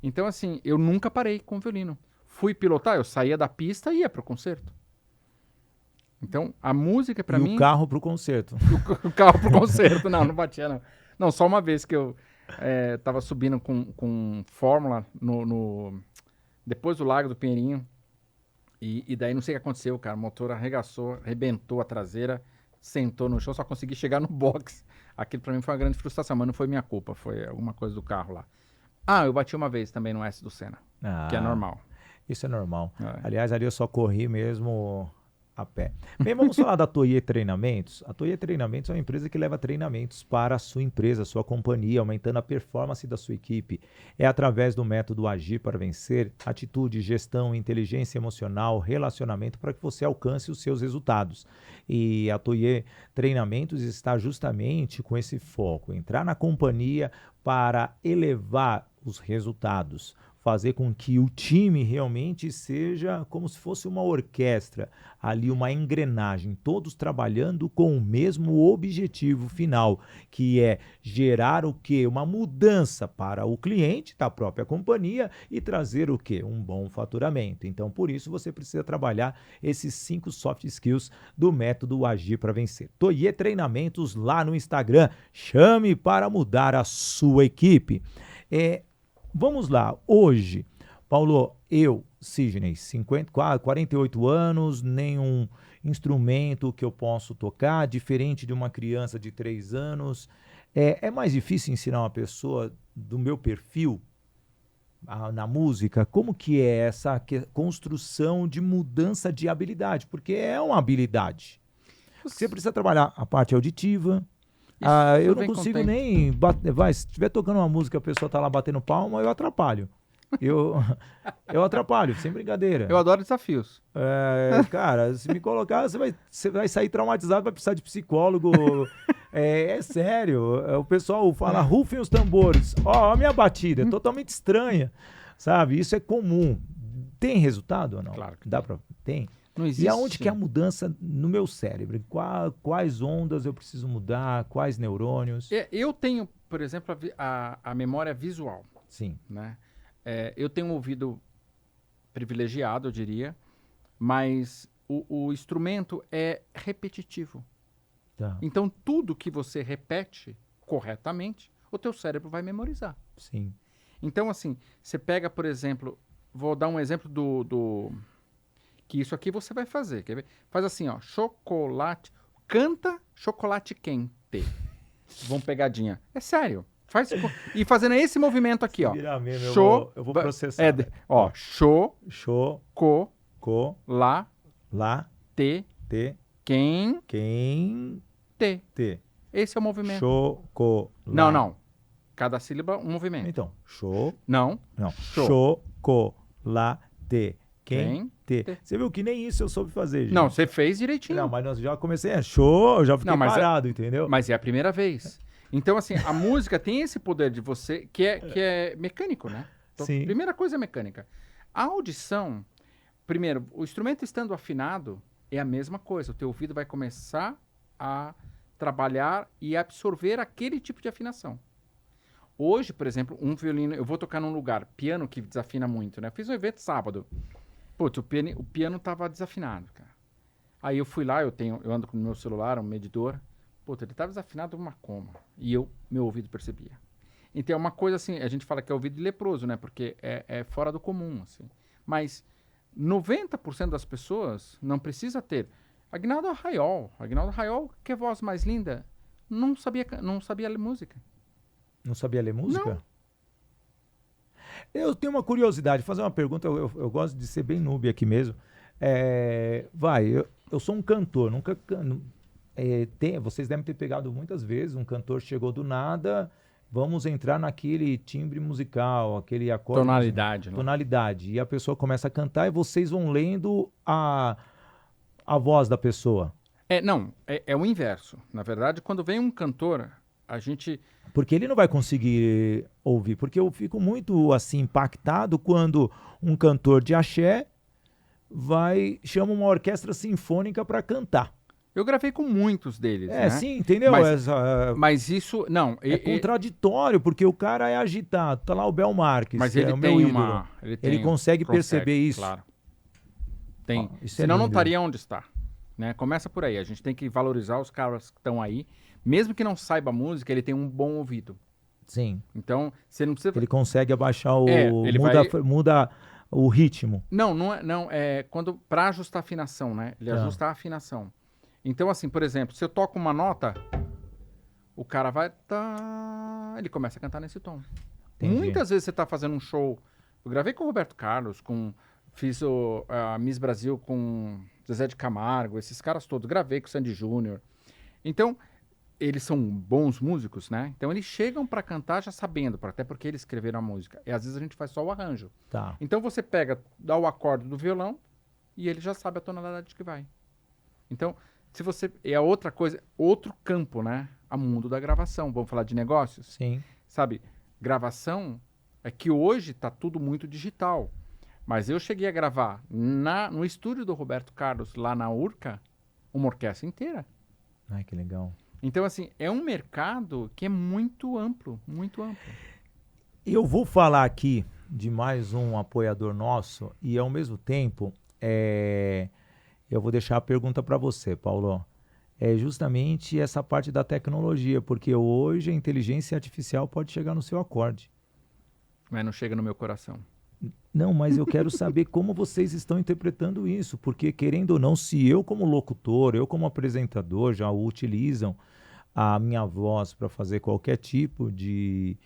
Então, assim, eu nunca parei com o violino. Fui pilotar, eu saía da pista e ia pro concerto. Então, a música para mim... E o carro pro concerto. O carro pro concerto, não batia, não. Não, só uma vez que eu tava subindo com Fórmula depois do Lago do Pinheirinho, e daí não sei o que aconteceu, cara, o motor arregaçou, arrebentou a traseira, sentou no chão, só consegui chegar no box. Aquilo pra mim foi uma grande frustração, mas não foi minha culpa, foi alguma coisa do carro lá. Eu bati uma vez também no S do Senna, que é normal. Isso é normal. Aliás, ali eu só corri mesmo a pé. Bem, vamos falar da Toye Treinamentos. A Toye Treinamentos é uma empresa que leva treinamentos para a sua empresa, a sua companhia, aumentando a performance da sua equipe. É através do método Agir para Vencer, atitude, gestão, inteligência emocional, relacionamento, para que você alcance os seus resultados. E a Toye Treinamentos está justamente com esse foco, entrar na companhia para elevar os resultados, fazer com que o time realmente seja como se fosse uma orquestra, ali uma engrenagem, todos trabalhando com o mesmo objetivo final, que é gerar o quê? Uma mudança para o cliente da própria companhia e trazer o quê? Um bom faturamento. Então, por isso, você precisa trabalhar esses 5 soft skills do método Agir para Vencer. Toye Treinamentos lá no Instagram. Chame para mudar a sua equipe. Vamos lá, hoje, Paulo, Sidney, 48 anos, nenhum instrumento que eu posso tocar, diferente de uma criança de 3 anos. É mais difícil ensinar uma pessoa do meu perfil na música? Como que é essa construção de mudança de habilidade? Porque é uma habilidade. Você precisa trabalhar a parte auditiva. Eu não consigo nem bater. Se estiver tocando uma música, a pessoa tá lá batendo palma, eu atrapalho. Eu atrapalho, sem brincadeira. Eu adoro desafios. Cara, se me colocar, você vai sair traumatizado, vai precisar de psicólogo. É sério. O pessoal fala, rufem os tambores. Ó, a minha batida, é totalmente estranha. Sabe? Isso é comum. Tem resultado ou não? Claro que dá pra. Tem. Não existe. E aonde que é a mudança no meu cérebro? Quais ondas eu preciso mudar? Quais neurônios? Eu tenho, por exemplo, a memória visual. Sim. Né? Eu tenho um ouvido privilegiado, eu diria, mas o instrumento é repetitivo. Tá. Então, tudo que você repete corretamente, o teu cérebro vai memorizar. Sim. Então, assim, você pega, por exemplo, vou dar um exemplo que isso aqui você vai fazer. Quer ver? Faz assim, ó, chocolate, canta chocolate quente. Vamos pegadinha. É sério. E fazendo esse movimento aqui, ó. Mesmo, eu vou processar. Lá, te, quem, te. Esse é o movimento. Chocolate. Não. Cada sílaba, um movimento. Então, Não. Chocolate. Quem? Você viu que nem isso eu soube fazer, gente. Não, você fez direitinho. Não, mas nós já comecei, eu já fiquei parado, entendeu? Mas é a primeira vez. Então, assim, a música tem esse poder de você, que é mecânico, né? Então, Sim. Primeira coisa é mecânica. A audição, primeiro, o instrumento estando afinado é a mesma coisa. O teu ouvido vai começar a trabalhar e absorver aquele tipo de afinação. Hoje, por exemplo, um violino, eu vou tocar num lugar, piano que desafina muito, né? Fiz um evento sábado. Putz, o piano tava desafinado, cara. Aí eu fui lá, eu ando com o meu celular, um medidor. Putz, ele tava desafinado uma coma. E meu ouvido percebia. Então é uma coisa assim, a gente fala que é ouvido de leproso, né? Porque é fora do comum, assim. Mas 90% das pessoas não precisa ter. Aguinaldo Arraiol, que é voz mais linda, não sabia ler música. Não sabia ler música? Não. Eu tenho uma curiosidade, fazer uma pergunta, eu gosto de ser bem noob aqui mesmo. Eu sou um cantor, nunca... vocês devem ter pegado muitas vezes, um cantor chegou do nada, vamos entrar naquele timbre musical, aquele acorde... Tonalidade, né? Tonalidade. E a pessoa começa a cantar e vocês vão lendo a voz da pessoa. Não, é o inverso. Na verdade, quando vem um cantor, a gente... Porque ele não vai conseguir ouvir. Porque eu fico muito assim impactado quando um cantor de axé chama uma orquestra sinfônica para cantar. Eu gravei com muitos deles, né? Sim, entendeu? Mas isso, não... É contraditório, porque o cara é agitado. Tá lá o Bel Marques, mas que ele é o tem meu ídolo. Ele consegue perceber isso. Claro. Tem. Isso Senão é não lindo. estaria onde está. Né? Começa por aí. A gente tem que valorizar os caras que estão aí. Mesmo que não saiba música, ele tem um bom ouvido. Sim. Então, você não precisa... Ele consegue abaixar o... ele muda o ritmo. Não é quando para ajustar a afinação, né? Ele ajusta a afinação. Então, assim, por exemplo, se eu toco uma nota, o cara vai... ele começa a cantar nesse tom. Entendi. Muitas vezes você tá fazendo um show... Eu gravei com o Roberto Carlos, fiz a Miss Brasil com Zezé de Camargo, esses caras todos. Gravei com o Sandy Júnior. Então, eles são bons músicos, né? Então, eles chegam para cantar já sabendo, até porque eles escreveram a música. E às vezes a gente faz só o arranjo. Tá. Então, você dá o acorde do violão e ele já sabe a tonalidade que vai. Então, se você... É outra coisa, outro campo, né? A mundo da gravação. Vamos falar de negócios? Sim. Sabe, gravação é que hoje tá tudo muito digital. Mas eu cheguei a gravar no estúdio do Roberto Carlos, lá na Urca, uma orquestra inteira. Ai, que legal. Então, assim, é um mercado que é muito amplo, muito amplo. Eu vou falar aqui de mais um apoiador nosso e, ao mesmo tempo, eu vou deixar a pergunta para você, Paulo. É justamente essa parte da tecnologia, porque hoje a inteligência artificial pode chegar no seu acorde. Mas não chega no meu coração. Não, mas eu quero saber como vocês estão interpretando isso, porque querendo ou não, se eu como locutor, eu como apresentador já utilizam a minha voz para fazer qualquer tipo de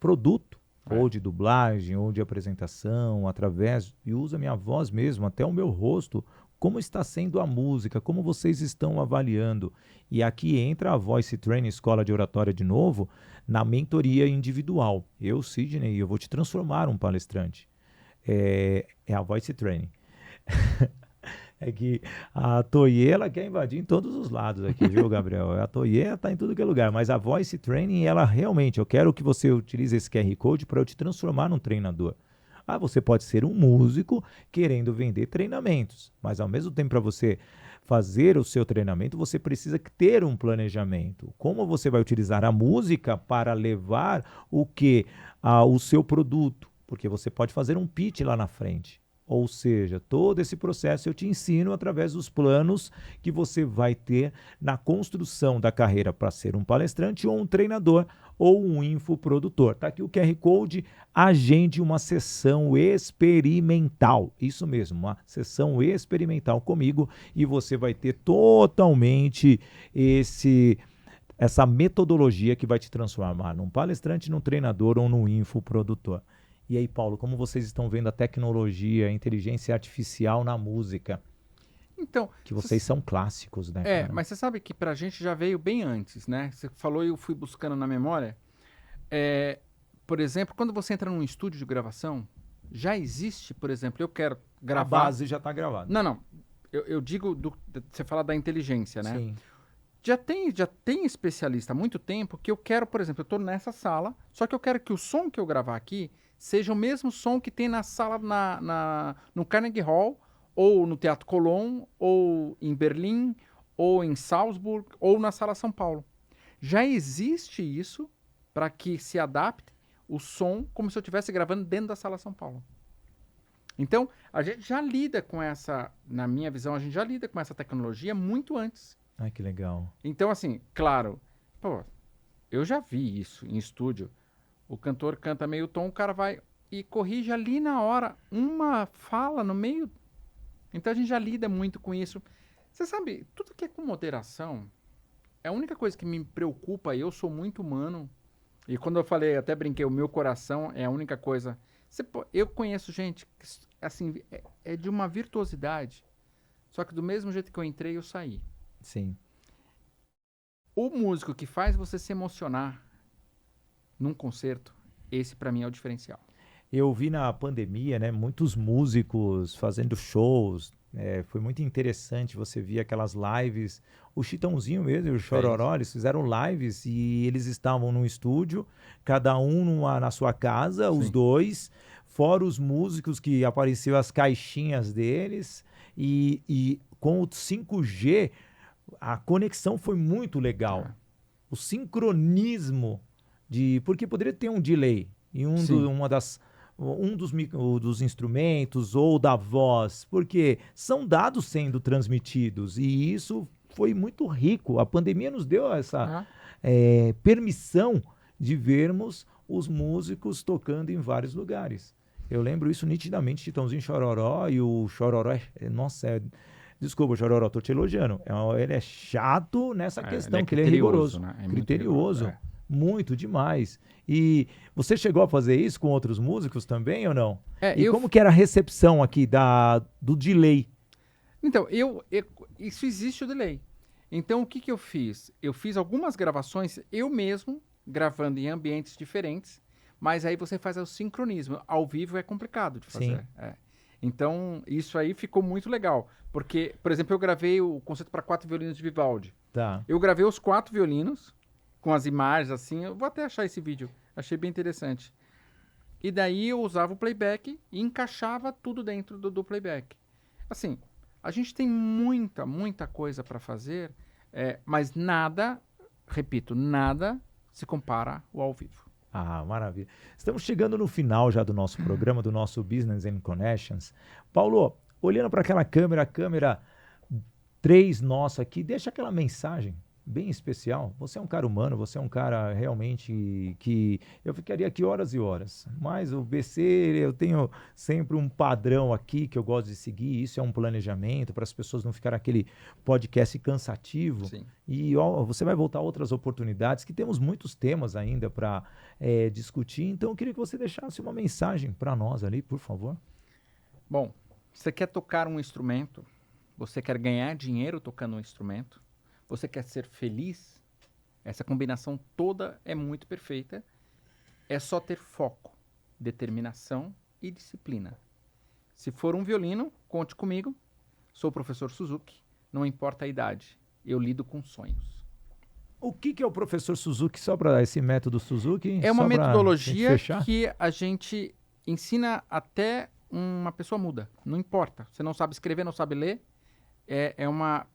produto, ou de dublagem, ou de apresentação, e usa a minha voz mesmo, até o meu rosto, como está sendo a música, como vocês estão avaliando. E aqui entra a Voice Training Escola de Oratória de novo, na mentoria individual. Eu, Sidney, eu vou te transformar um palestrante. É a Voice Training. É que a Toye, ela quer invadir em todos os lados aqui, viu, Gabriel? A Toye está em tudo que é lugar, mas a Voice Training, ela realmente, eu quero que você utilize esse QR Code para eu te transformar num treinador. Você pode ser um músico querendo vender treinamentos, mas ao mesmo tempo para você fazer o seu treinamento, você precisa ter um planejamento. Como você vai utilizar a música para levar o seu produto? Porque você pode fazer um pitch lá na frente. Ou seja, todo esse processo eu te ensino através dos planos que você vai ter na construção da carreira para ser um palestrante ou um treinador ou um infoprodutor. Está aqui o QR Code, agende uma sessão experimental. Isso mesmo, uma sessão experimental comigo e você vai ter totalmente essa metodologia que vai te transformar num palestrante, num treinador ou num infoprodutor. E aí, Paulo, como vocês estão vendo a tecnologia, a inteligência artificial na música? Então, que vocês são clássicos, né? Cara? Mas você sabe que pra gente já veio bem antes, né? Você falou e eu fui buscando na memória. Por exemplo, quando você entra num estúdio de gravação, já existe, por exemplo, eu quero gravar... A base já está gravada. Não. Eu digo, você fala da inteligência, né? Sim. Já tem especialista há muito tempo que eu quero, por exemplo, eu estou nessa sala, só que eu quero que o som que eu gravar aqui seja o mesmo som que tem na sala no Carnegie Hall, ou no Teatro Colón, ou em Berlim, ou em Salzburg, ou na Sala São Paulo. Já existe isso para que se adapte o som como se eu estivesse gravando dentro da Sala São Paulo. Então, a gente já lida com essa, na minha visão, a gente já lida com essa tecnologia muito antes. Ai, que legal. Então, assim, claro, pô, eu já vi isso em estúdio. O cantor canta meio tom, o cara vai e corrige ali na hora uma fala no meio. Então, a gente já lida muito com isso. Você sabe, tudo que é com moderação, é a única coisa que me preocupa. Eu sou muito humano. E quando eu falei, até brinquei, o meu coração é a única coisa. Eu conheço gente que, assim, é de uma virtuosidade. Só que do mesmo jeito que eu entrei, eu saí. Sim. O músico que faz você se emocionar num concerto, esse pra mim é o diferencial. Eu vi na pandemia, né, muitos músicos fazendo shows. Foi muito interessante você ver aquelas lives. O Chitãozinho mesmo e o Chororó, eles fizeram lives e eles estavam num estúdio, cada um na sua casa, os dois, fora os músicos que apareciam as caixinhas deles. E com o 5G, a conexão foi muito legal. O sincronismo, porque poderia ter um delay em um dos instrumentos ou da voz, porque são dados sendo transmitidos e isso foi muito rico. A pandemia nos deu essa permissão de vermos os músicos tocando em vários lugares. Eu lembro isso nitidamente, Chitãozinho e Chororó, e o Chororó, desculpa, Chororó, tô te elogiando, ele é chato nessa questão, que ele é rigoroso, né? Criterioso. Muito demais. E você chegou a fazer isso com outros músicos também ou não? Como que era a recepção aqui do delay? Então, isso existe o delay. Então, o que eu fiz? Eu fiz algumas gravações, eu mesmo, gravando em ambientes diferentes, mas aí você faz o sincronismo. Ao vivo é complicado de fazer. Então, isso aí ficou muito legal. Porque, por exemplo, eu gravei o concerto para 4 violinos de Vivaldi. Tá. Eu gravei os 4 violinos, com as imagens assim, eu vou até achar esse vídeo, achei bem interessante. E daí eu usava o playback e encaixava tudo dentro do playback. Assim, a gente tem muita coisa para fazer, mas nada, repito, nada se compara ao vivo. Ah, maravilha. Estamos chegando no final já do nosso programa, do nosso Business and Connections. Paulo, olhando para aquela câmera, a câmera 3 nossa aqui, deixa aquela mensagem bem especial. Você é um cara humano, você é um cara realmente que eu ficaria aqui horas e horas, mas o BC, eu tenho sempre um padrão aqui que eu gosto de seguir, isso é um planejamento para as pessoas não ficarem aquele podcast cansativo. Sim. E você vai voltar a outras oportunidades, que temos muitos temas ainda para discutir, então eu queria que você deixasse uma mensagem para nós ali, por favor. Bom, você quer tocar um instrumento, você quer ganhar dinheiro tocando um instrumento, você quer ser feliz, essa combinação toda é muito perfeita. É só ter foco, determinação e disciplina. Se for um violino, conte comigo. Sou o professor Suzuki, não importa a idade. Eu lido com sonhos. O que é o professor Suzuki, só para esse método Suzuki? É uma metodologia que a gente ensina até uma pessoa muda. Não importa. Você não sabe escrever, não sabe ler.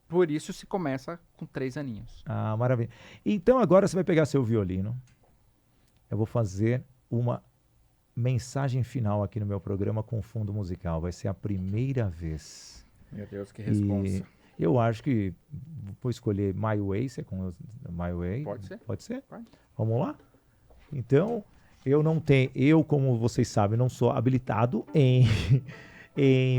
Por isso se começa com 3 aninhos. Ah, maravilha. Então agora você vai pegar seu violino. Eu vou fazer uma mensagem final aqui no meu programa com fundo musical. Vai ser a primeira vez. Meu Deus, que responsa. E eu acho que vou escolher My Way. Você com My Way? Pode ser. Pode ser? Pode. Vamos lá? Então, eu, como vocês sabem, não sou habilitado em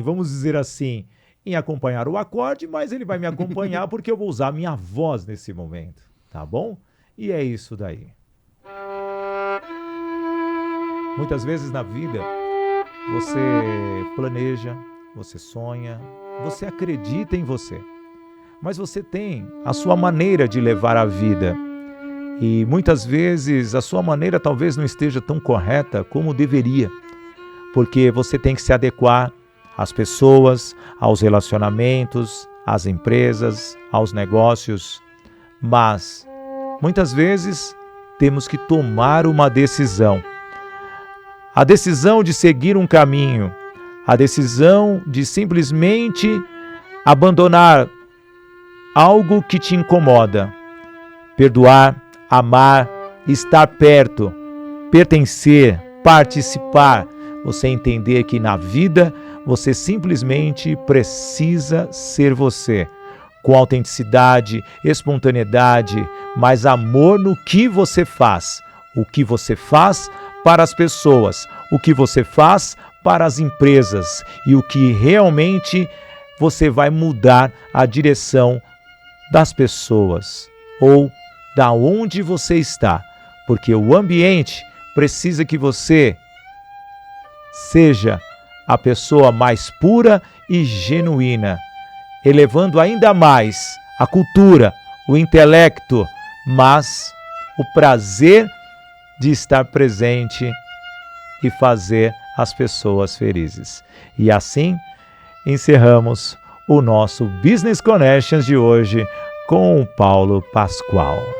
vamos dizer assim, em acompanhar o acorde, mas ele vai me acompanhar porque eu vou usar a minha voz nesse momento, tá bom? E é isso daí. Muitas vezes na vida, você planeja, você sonha, você acredita em você, mas você tem a sua maneira de levar a vida. E muitas vezes a sua maneira talvez não esteja tão correta como deveria, porque você tem que se adequar às pessoas, aos relacionamentos, às empresas, aos negócios. Mas, muitas vezes, temos que tomar uma decisão. A decisão de seguir um caminho, a decisão de simplesmente abandonar algo que te incomoda, perdoar, amar estar perto, pertencer, participar, você entender que na vida você simplesmente precisa ser você, com autenticidade, espontaneidade, mas amor no que você faz. O que você faz para as pessoas, o que você faz para as empresas e o que realmente você vai mudar a direção das pessoas ou da onde você está, porque o ambiente precisa que você seja a pessoa mais pura e genuína, elevando ainda mais a cultura, o intelecto, mas o prazer de estar presente e fazer as pessoas felizes. E assim encerramos o nosso Business Connections de hoje com o Paulo Pascoal.